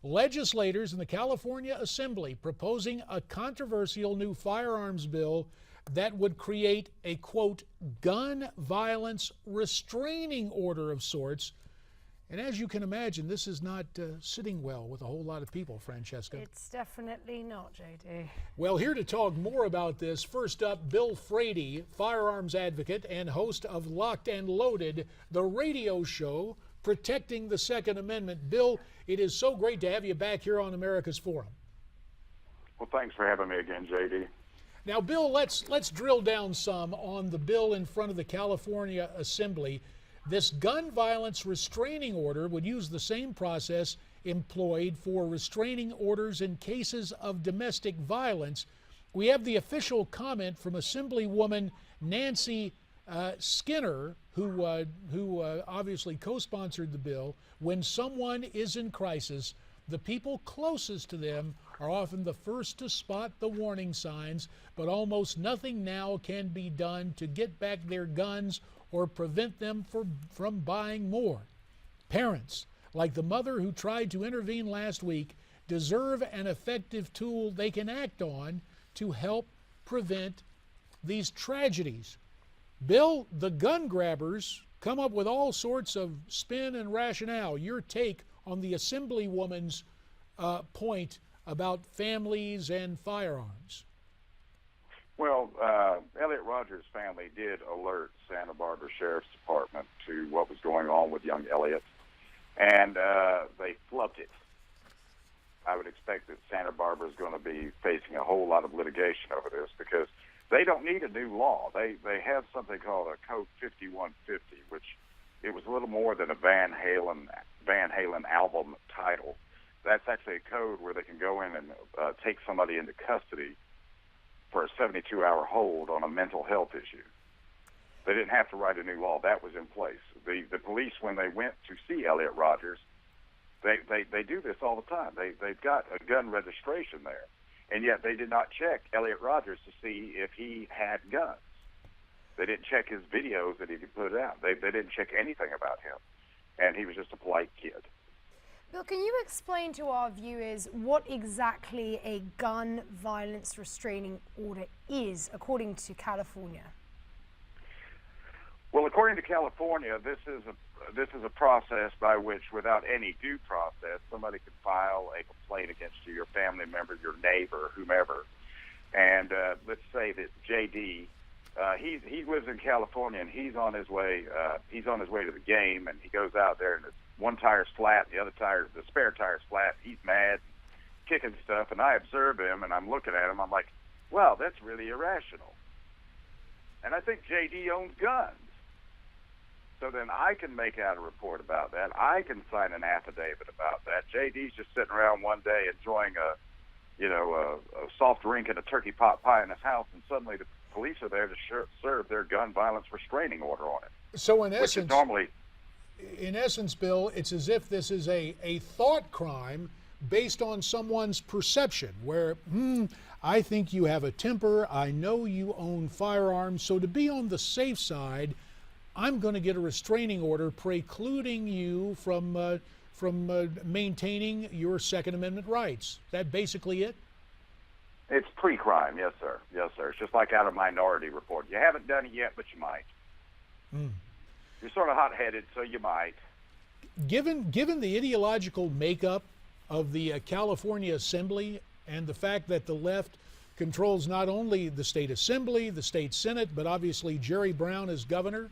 Legislators in the California Assembly proposing a controversial new firearms bill that would create a, quote, gun violence restraining order of sorts. And as you can imagine, this is not sitting well with a whole lot of people, Francesca. It's definitely not, JD. Well, here to talk more about this, first up, Bill Frady, firearms advocate and host of Locked and Loaded, the radio show protecting the Second Amendment. Bill, it is so great to have you back here on America's Forum. Well, thanks for having me again, JD. Now, Bill, let's drill down some on the bill in front of the California Assembly. This gun violence restraining order would use the same process employed for restraining orders in cases of domestic violence. We have the official comment from Assemblywoman Nancy Skinner, who obviously co-sponsored the bill. When someone is in crisis, the people closest to them are often the first to spot the warning signs, but almost nothing now can be done to get back their guns or prevent them from buying more. Parents, like the mother who tried to intervene last week, deserve an effective tool they can act on to help prevent these tragedies. Bill, the gun grabbers come up with all sorts of spin and rationale. Your take on the Assemblywoman's point about families and firearms. Well, Elliot Rogers' family did alert Santa Barbara Sheriff's Department to what was going on with young Elliot, and they flubbed it. I would expect that Santa Barbara is going to be facing a whole lot of litigation over this because they don't need a new law. They have something called a Code 5150, which it was a little more than a Van Halen album title. That's actually a code where they can go in and take somebody into custody for a 72-hour hold on a mental health issue. They didn't have to write a new law. That was in place. The police, when they went to see Elliot Rogers, they do this all the time. They've got a gun registration there, and yet they did not check Elliot Rogers to see if he had guns. They didn't check his videos that he could put out. They didn't check anything about him, and he was just a polite kid. Bill, can you explain to our viewers what exactly a gun violence restraining order is, according to California? Well, according to California, this is a process by which, without any due process, somebody can file a complaint against you, your family member, your neighbor, whomever. And let's say that JD, he lives in California, and he's on his way to the game, and he goes out there and one tire's flat, the spare tire's flat. He's mad, kicking stuff, and I observe him, and I'm looking at him. I'm like, well, that's really irrational. And I think JD owns guns. So then I can make out a report about that. I can sign an affidavit about that. JD's just sitting around one day enjoying a soft drink and a turkey pot pie in his house, and suddenly the police are there to serve their gun violence restraining order on it. So in essence, which is normally, in essence, Bill, it's as if this is a thought crime based on someone's perception, where, I think you have a temper, I know you own firearms, so to be on the safe side, I'm going to get a restraining order precluding you from maintaining your Second Amendment rights. Is that basically it? It's pre-crime, yes, sir. Yes, sir. It's just like out of Minority Report. You haven't done it yet, but you might. You're sort of hot-headed, so you might. Given the ideological makeup of the California Assembly and the fact that the left controls not only the state Assembly, the state Senate, but obviously Jerry Brown as governor,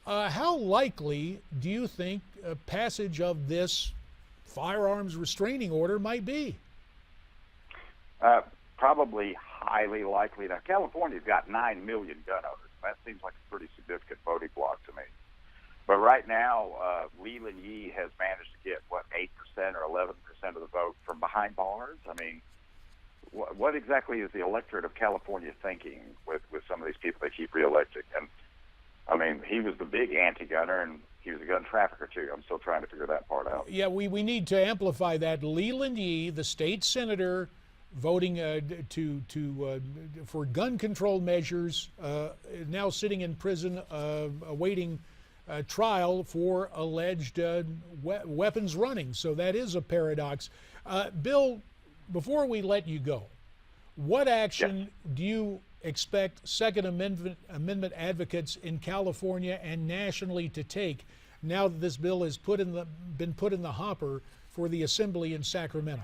how likely do you think a passage of this firearms restraining order might be? Probably highly likely. Now, California's got 9 million gun owners. That seems like a pretty significant voting block to me. But right now, Leland Yee has managed to get, 8% or 11% of the vote from behind bars? I mean, what exactly is the electorate of California thinking with some of these people they keep reelecting? And, I mean, he was the big anti-gunner, and he was a gun trafficker, too. I'm still trying to figure that part out. Yeah, we need to amplify that. Leland Yee, the state senator, voting for gun control measures, now sitting in prison awaiting trial for alleged weapons running. So that is a paradox. Bill, before we let you go, what action do you expect Second Amendment advocates in California and nationally to take now that this bill has been put in the hopper for the Assembly in Sacramento?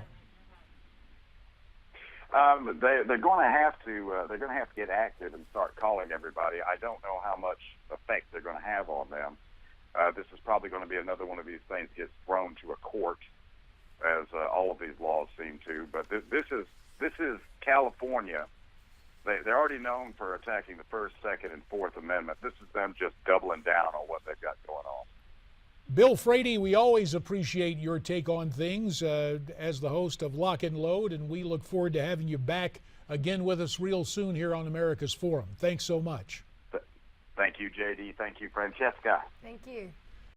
They're going to have to get active and start calling everybody. I don't know how much effect they're going to have on them. This is probably going to be another one of these things gets thrown to a court, as all of these laws seem to. But this is California. They're already known for attacking the First, Second, and Fourth Amendment. This is them just doubling down on what they've got going on. Bill Frady, we always appreciate your take on things as the host of Lock and Load, and we look forward to having you back again with us real soon here on America's Forum. Thanks so much. Thank you, JD. Thank you, Francesca. Thank you.